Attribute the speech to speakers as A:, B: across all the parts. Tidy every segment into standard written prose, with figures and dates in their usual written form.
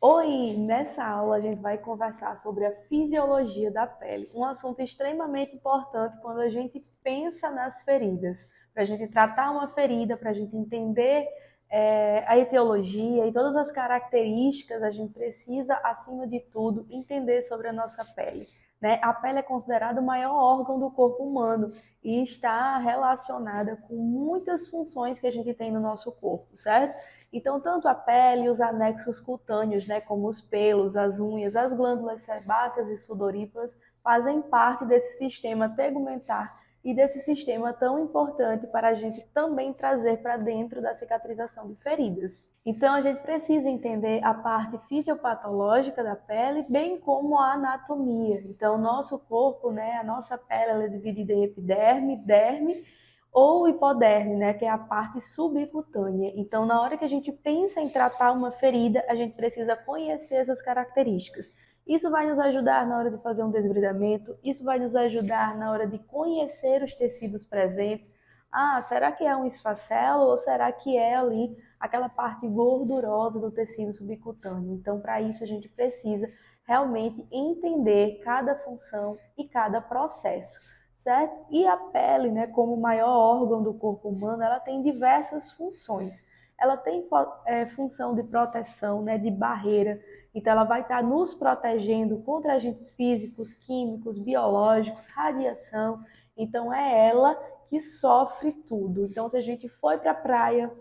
A: Oi, nessa aula a gente vai conversar sobre a fisiologia da pele, um assunto extremamente importante quando a gente pensa nas feridas. Para a gente tratar uma ferida, para a gente entender a etiologia e todas as características, a gente precisa, acima de tudo, entender sobre a nossa pele. Né? A pele é considerada o maior órgão do corpo humano e está relacionada com muitas funções que a gente tem no nosso corpo, certo? Então, tanto a pele e os anexos cutâneos, né, como os pelos, as unhas, as glândulas sebáceas e sudoríparas, fazem parte desse sistema tegumentar e desse sistema tão importante para a gente também trazer para dentro da cicatrização de feridas. Então, a gente precisa entender a parte fisiopatológica da pele, bem como a anatomia. Então, nosso corpo, né, a nossa pele, ela é dividida em epiderme, derme ou hipoderme, né, que é a parte subcutânea. Então, na hora que a gente pensa em tratar uma ferida, a gente precisa conhecer essas características. Isso vai nos ajudar na hora de fazer um desbridamento, isso vai nos ajudar na hora de conhecer os tecidos presentes. Ah, será que é um esfacelo ou será que é ali aquela parte gordurosa do tecido subcutâneo? Então, para isso, a gente precisa realmente entender cada função e cada processo, certo? E a pele, né, como o maior órgão do corpo humano, ela tem diversas funções. Ela tem função de proteção, né, de barreira. Então, ela vai estar nos protegendo contra agentes físicos, químicos, biológicos, radiação. Então, é ela que sofre tudo. Então, se a gente foi para a praia,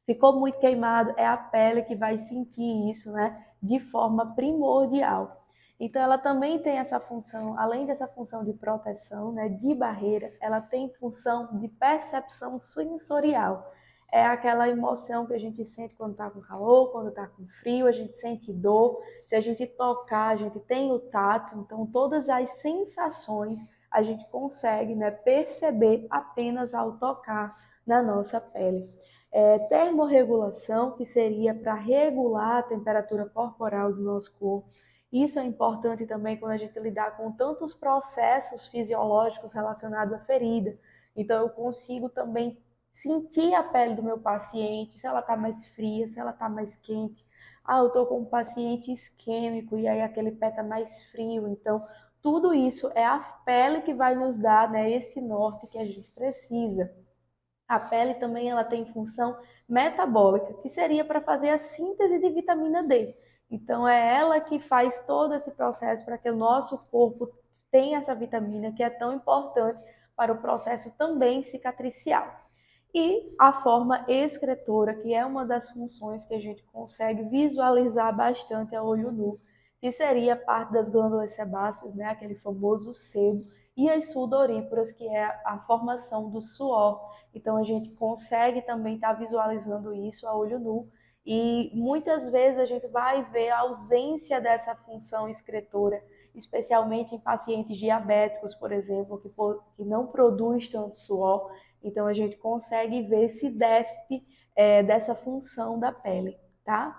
A: ficou muito queimado, é a pele que vai sentir isso, né, de forma primordial. Então, ela também tem essa função, além dessa função de proteção, né, de barreira, ela tem função de percepção sensorial. É aquela emoção que a gente sente quando está com calor, quando está com frio, a gente sente dor. Se a gente tocar, a gente tem o tato. Então, todas as sensações a gente consegue, né, perceber apenas ao tocar na nossa pele. Termorregulação, que seria para regular a temperatura corporal do nosso corpo. Isso é importante também quando a gente lidar com tantos processos fisiológicos relacionados à ferida. Então, eu consigo também sentir a pele do meu paciente, se ela está mais fria, se ela está mais quente. Ah, eu estou com um paciente isquêmico e aí aquele pé está mais frio. Então, tudo isso é a pele que vai nos dar, né, esse norte que a gente precisa. A pele também ela tem função metabólica, que seria para fazer a síntese de vitamina D. Então é ela que faz todo esse processo para que o nosso corpo tenha essa vitamina que é tão importante para o processo também cicatricial. E a forma excretora, que é uma das funções que a gente consegue visualizar bastante a olho nu, que seria parte das glândulas sebáceas, né, aquele famoso sebo, e as sudoríparas, que é a formação do suor. Então a gente consegue também estar visualizando isso a olho nu e muitas vezes a gente vai ver a ausência dessa função excretora, especialmente em pacientes diabéticos, por exemplo, que não produz tanto suor. Então a gente consegue ver esse déficit dessa função da pele, tá?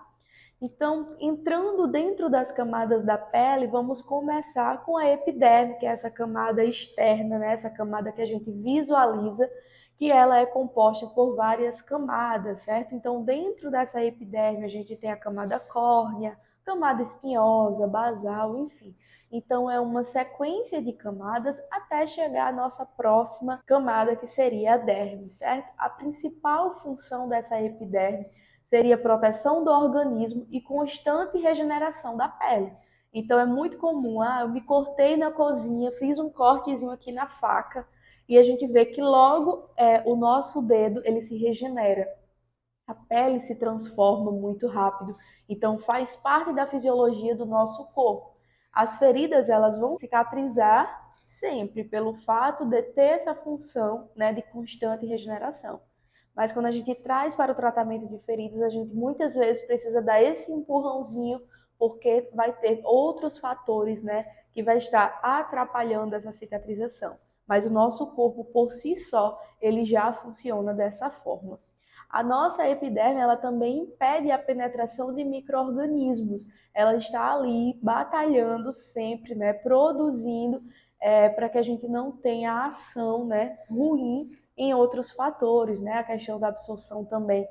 A: Então, entrando dentro das camadas da pele, vamos começar com a epiderme, que é essa camada externa, né? Essa camada que a gente visualiza, que ela é composta por várias camadas, certo? Então, dentro dessa epiderme, a gente tem a camada córnea, camada espinhosa, basal, enfim. Então, é uma sequência de camadas até chegar à nossa próxima camada, que seria a derme, certo? A principal função dessa epiderme seria proteção do organismo e constante regeneração da pele. Então é muito comum, eu me cortei na cozinha, fiz um cortezinho aqui na faca e a gente vê que logo o nosso dedo ele se regenera. A pele se transforma muito rápido, então faz parte da fisiologia do nosso corpo. As feridas elas vão cicatrizar sempre pelo fato de ter essa função, né, de constante regeneração. Mas quando a gente traz para o tratamento de feridas, a gente muitas vezes precisa dar esse empurrãozinho, porque vai ter outros fatores, né, que vai estar atrapalhando essa cicatrização. Mas o nosso corpo por si só, ele já funciona dessa forma. A nossa epiderme, ela também impede a penetração de micro-organismos. Ela está ali batalhando sempre, né, produzindo para que a gente não tenha ação, né, ruim em outros fatores, né, a questão da absorção também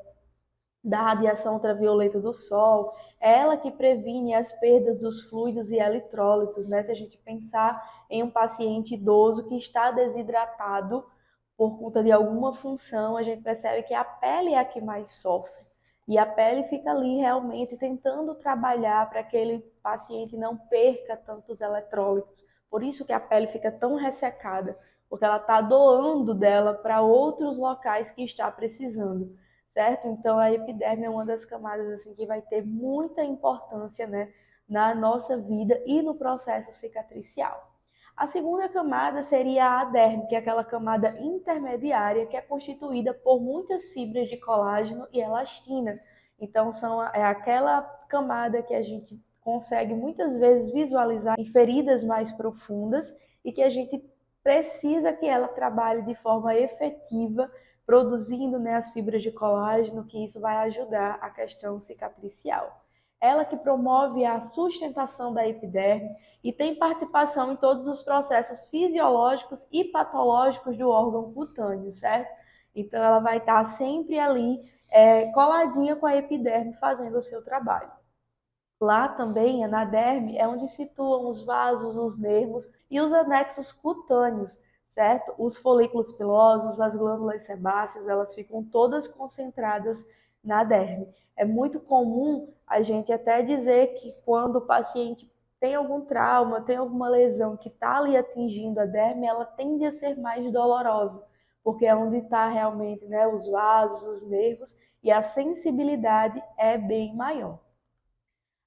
A: da radiação ultravioleta do sol, é ela que previne as perdas dos fluidos e eletrólitos, né? Se a gente pensar em um paciente idoso que está desidratado por conta de alguma função, a gente percebe que a pele é a que mais sofre. E a pele fica ali realmente tentando trabalhar para que aquele paciente não perca tantos eletrólitos. Por isso que a pele fica tão ressecada, porque ela está doando dela para outros locais que está precisando, certo? Então a epiderme é uma das camadas assim que vai ter muita importância, né, na nossa vida e no processo cicatricial. A segunda camada seria a derme, que é aquela camada intermediária que é constituída por muitas fibras de colágeno e elastina. Então é aquela camada que a gente consegue muitas vezes visualizar em feridas mais profundas e que a gente precisa que ela trabalhe de forma efetiva, produzindo, né, as fibras de colágeno, que isso vai ajudar a questão cicatricial. Ela que promove a sustentação da epiderme e tem participação em todos os processos fisiológicos e patológicos do órgão cutâneo, certo? Então ela vai estar sempre ali coladinha com a epiderme fazendo o seu trabalho. Lá também, na derme, é onde situam os vasos, os nervos e os anexos cutâneos, certo? Os folículos pilosos, as glândulas sebáceas, elas ficam todas concentradas na derme. É muito comum a gente até dizer que quando o paciente tem algum trauma, tem alguma lesão que está ali atingindo a derme, ela tende a ser mais dolorosa, porque é onde está realmente, né, os vasos, os nervos, e a sensibilidade é bem maior.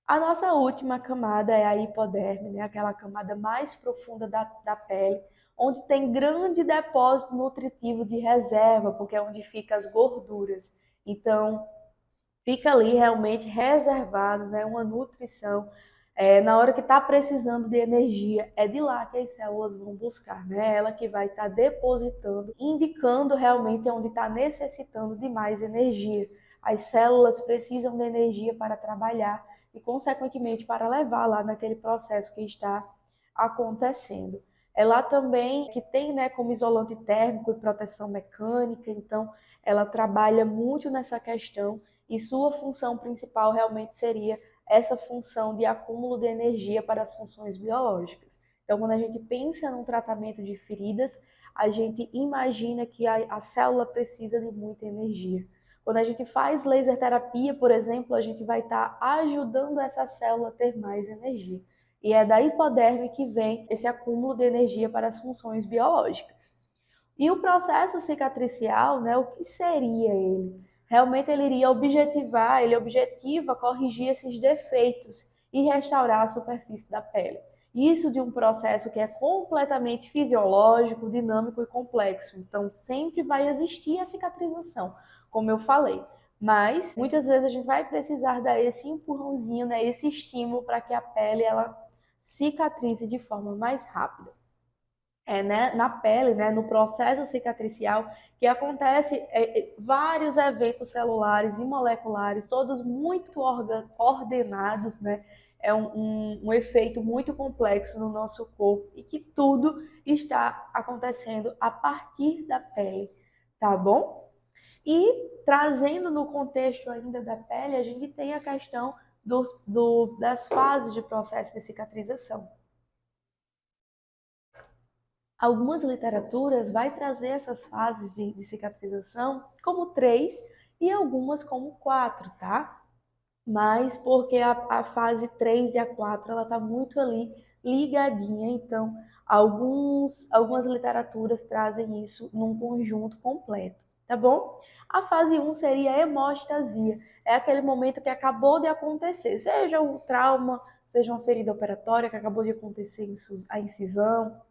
A: A nossa última camada é a hipoderme, né? Aquela camada mais profunda da pele, onde tem grande depósito nutritivo de reserva, porque é onde ficam as gorduras. Então, fica ali realmente reservado, né? Uma nutrição. Na hora que está precisando de energia, é de lá que as células vão buscar, né? Ela que vai estar depositando, indicando realmente onde está necessitando de mais energia. As células precisam de energia para trabalhar e, consequentemente, para levar lá naquele processo que está acontecendo. É lá também que tem, né, como isolante térmico e proteção mecânica, então ela trabalha muito nessa questão e sua função principal realmente seria essa função de acúmulo de energia para as funções biológicas. Então, quando a gente pensa num tratamento de feridas, a gente imagina que a célula precisa de muita energia. Quando a gente faz laser terapia, por exemplo, a gente vai estar ajudando essa célula a ter mais energia. E é da hipoderme que vem esse acúmulo de energia para as funções biológicas. E o processo cicatricial, né, o que seria ele? Realmente ele objetiva corrigir esses defeitos e restaurar a superfície da pele. Isso de um processo que é completamente fisiológico, dinâmico e complexo. Então, sempre vai existir a cicatrização, como eu falei. Mas, muitas vezes a gente vai precisar dar esse empurrãozinho, né, esse estímulo para que a pele ela cicatrize de forma mais rápida. Né, na pele, né, no processo cicatricial, que acontece vários eventos celulares e moleculares, todos muito ordenados, né? É um efeito muito complexo no nosso corpo e que tudo está acontecendo a partir da pele, tá bom? E trazendo no contexto ainda da pele, a gente tem a questão das fases de processo de cicatrização. Algumas literaturas vai trazer essas fases de cicatrização como 3 e algumas como 4, tá? Mas porque a fase 3 e a 4 ela tá muito ali ligadinha, então algumas literaturas trazem isso num conjunto completo, tá bom? A fase 1 seria a hemostasia, é aquele momento que acabou de acontecer, seja um trauma, seja uma ferida operatória que acabou de acontecer a incisão,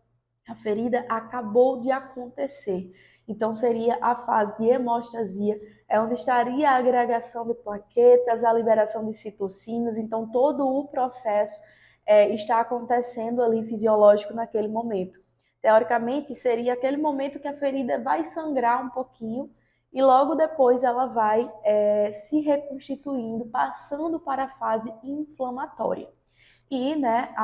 A: a ferida acabou de acontecer. Então, seria a fase de hemostasia, é onde estaria a agregação de plaquetas, a liberação de citocinas. Então, todo o processo está acontecendo ali fisiológico naquele momento. Teoricamente, seria aquele momento que a ferida vai sangrar um pouquinho e logo depois ela vai se reconstituindo, passando para a fase inflamatória. E, né,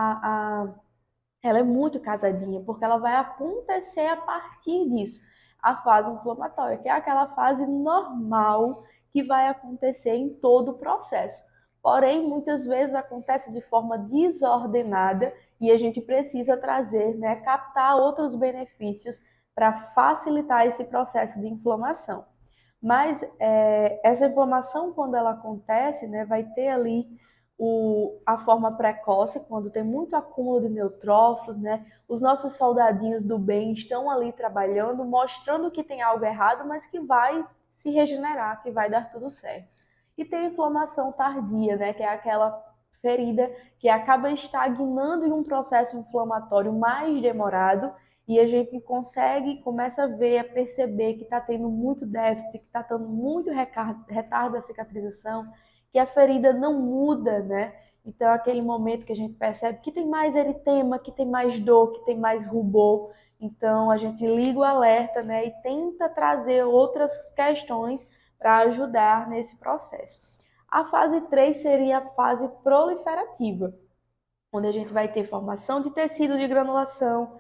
A: ela é muito casadinha, porque ela vai acontecer a partir disso. A fase inflamatória, que é aquela fase normal que vai acontecer em todo o processo. Porém, muitas vezes acontece de forma desordenada e a gente precisa trazer, né, captar outros benefícios para facilitar esse processo de inflamação. Mas essa inflamação, quando ela acontece, né, vai ter ali a forma precoce, quando tem muito acúmulo de neutrófilos, né? Os nossos soldadinhos do bem estão ali trabalhando, mostrando que tem algo errado, mas que vai se regenerar, que vai dar tudo certo. E tem a inflamação tardia, né, que é aquela ferida que acaba estagnando em um processo inflamatório mais demorado e a gente começa a ver, a perceber que está tendo muito déficit, que está tendo muito retardo da cicatrização, que a ferida não muda, né? Então é aquele momento que a gente percebe que tem mais eritema, que tem mais dor, que tem mais rubor. Então a gente liga o alerta, né, e tenta trazer outras questões para ajudar nesse processo. A fase 3 seria a fase proliferativa, onde a gente vai ter formação de tecido de granulação,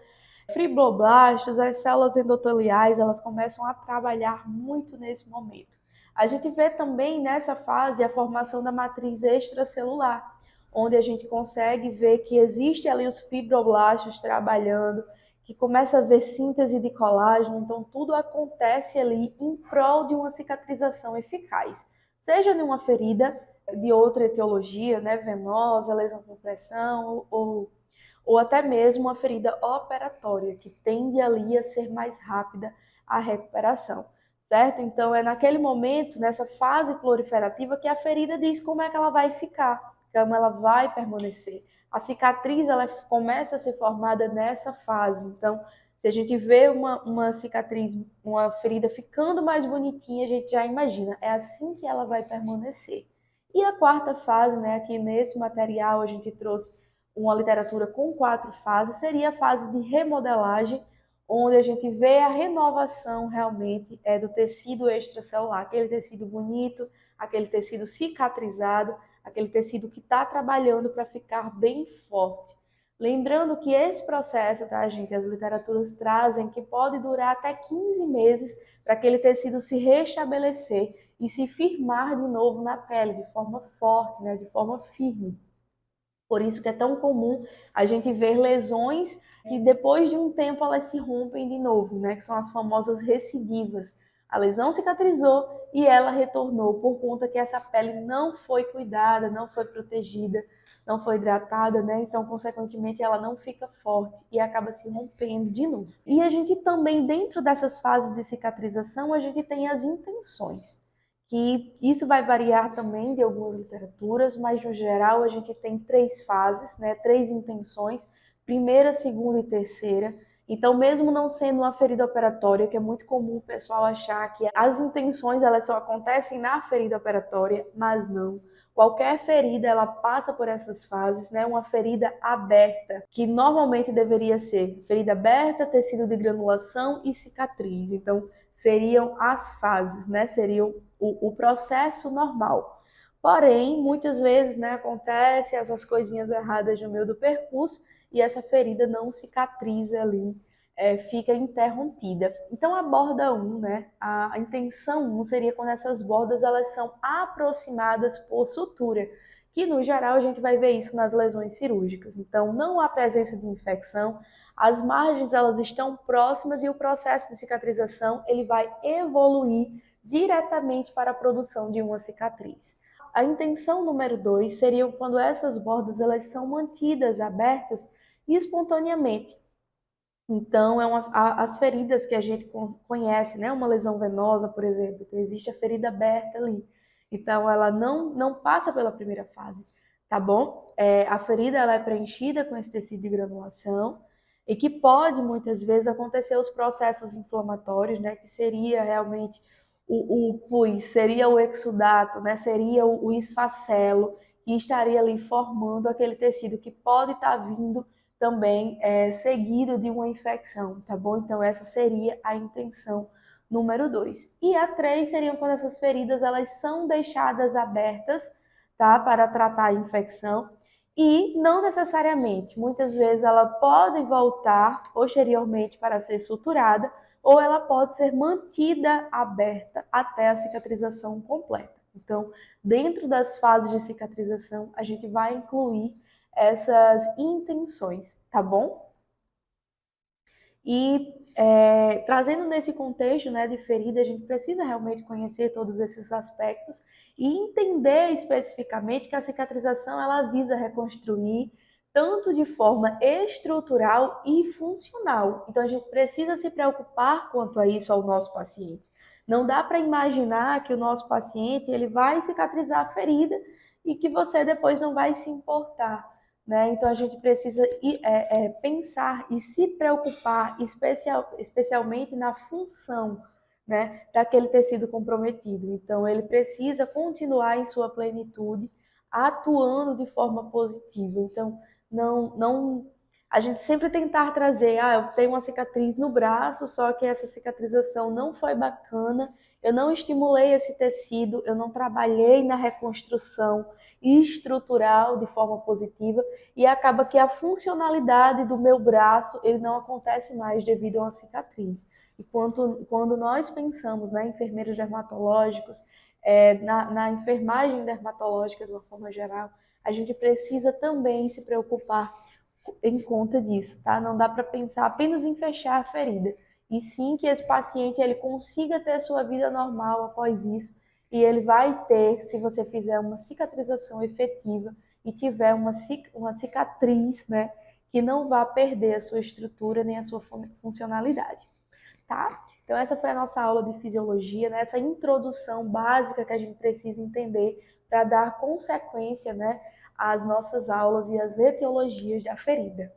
A: fibroblastos, as células endoteliais, elas começam a trabalhar muito nesse momento. A gente vê também nessa fase a formação da matriz extracelular, onde a gente consegue ver que existe ali os fibroblastos trabalhando, que começa a ver síntese de colágeno, então tudo acontece ali em prol de uma cicatrização eficaz, seja de uma ferida de outra etiologia, né, venosa, lesão com pressão ou até mesmo uma ferida operatória, que tende ali a ser mais rápida a recuperação, certo? Então é naquele momento, nessa fase proliferativa, que a ferida diz como é que ela vai ficar, como ela vai permanecer. A cicatriz, ela começa a ser formada nessa fase, então se a gente vê uma cicatriz, uma ferida ficando mais bonitinha, a gente já imagina, é assim que ela vai permanecer. E a quarta fase, né, aqui nesse material a gente trouxe uma literatura com 4 fases, seria a fase de remodelagem, onde a gente vê a renovação realmente do tecido extracelular, aquele tecido bonito, aquele tecido cicatrizado, aquele tecido que está trabalhando para ficar bem forte. Lembrando que esse processo, tá, gente, as literaturas trazem que pode durar até 15 meses para aquele tecido se restabelecer e se firmar de novo na pele, de forma forte, né, de forma firme. Por isso que é tão comum a gente ver lesões que depois de um tempo elas se rompem de novo, né? Que são as famosas recidivas. A lesão cicatrizou e ela retornou por conta que essa pele não foi cuidada, não foi protegida, não foi hidratada, né? Então, consequentemente, ela não fica forte e acaba se rompendo de novo. E a gente também, dentro dessas fases de cicatrização, a gente tem as intenções, que isso vai variar também de algumas literaturas, mas no geral a gente tem 3 fases, né, 3 intenções, primeira, segunda e terceira. Então, mesmo não sendo uma ferida operatória, que é muito comum o pessoal achar que as intenções elas só acontecem na ferida operatória, mas não. Qualquer ferida ela passa por essas fases, né? Uma ferida aberta, que normalmente deveria ser ferida aberta, tecido de granulação e cicatriz. Então, seriam as fases, né? Seriam o processo normal. Porém, muitas vezes, né, acontece essas coisinhas erradas no meio do percurso e essa ferida não cicatriza ali, fica interrompida. Então, a borda 1, né, a intenção 1 seria quando essas bordas elas são aproximadas por sutura, que no geral a gente vai ver isso nas lesões cirúrgicas. Então, não há presença de infecção, as margens elas estão próximas e o processo de cicatrização ele vai evoluir diretamente para a produção de uma cicatriz. A intenção número 2 seria quando essas bordas elas são mantidas abertas espontaneamente. Então, as feridas que a gente conhece, né? Uma lesão venosa, por exemplo, então existe a ferida aberta ali. Então, ela não passa pela primeira fase, tá bom? A ferida ela é preenchida com esse tecido de granulação e que pode, muitas vezes, acontecer os processos inflamatórios, né? Que seria realmente o pus, seria o exudato, né? Seria o esfacelo, que estaria ali formando aquele tecido que pode estar vindo também seguido de uma infecção, tá bom? Então essa seria a intenção número 2. E a 3 seriam quando essas feridas elas são deixadas abertas, tá? Para tratar a infecção e não necessariamente, muitas vezes ela pode voltar posteriormente para ser suturada ou ela pode ser mantida aberta até a cicatrização completa. Então, dentro das fases de cicatrização, a gente vai incluir essas intenções, tá bom? E trazendo nesse contexto, né, de ferida, a gente precisa realmente conhecer todos esses aspectos e entender especificamente que a cicatrização ela visa reconstruir tanto de forma estrutural e funcional. Então a gente precisa se preocupar quanto a isso ao nosso paciente. Não dá para imaginar que o nosso paciente ele vai cicatrizar a ferida e que você depois não vai se importar. Né? Então a gente precisa pensar e se preocupar especialmente na função, né, daquele tecido comprometido. Então ele precisa continuar em sua plenitude, atuando de forma positiva. Então não a gente sempre tentar trazer, eu tenho uma cicatriz no braço, só que essa cicatrização não foi bacana, eu não estimulei esse tecido, eu não trabalhei na reconstrução estrutural de forma positiva e acaba que a funcionalidade do meu braço ele não acontece mais devido a uma cicatriz. E quando nós pensamos, né, enfermeiros dermatológicos, na enfermagem dermatológica de uma forma geral, a gente precisa também se preocupar em conta disso, tá? Não dá para pensar apenas em fechar a ferida, e sim que esse paciente ele consiga ter sua vida normal após isso, e ele vai ter, se você fizer uma cicatrização efetiva e tiver uma cicatriz, né, que não vá perder a sua estrutura nem a sua funcionalidade, tá? Então essa foi a nossa aula de fisiologia, né? Essa introdução básica que a gente precisa entender para dar consequência, né, às nossas aulas e às etiologias da ferida.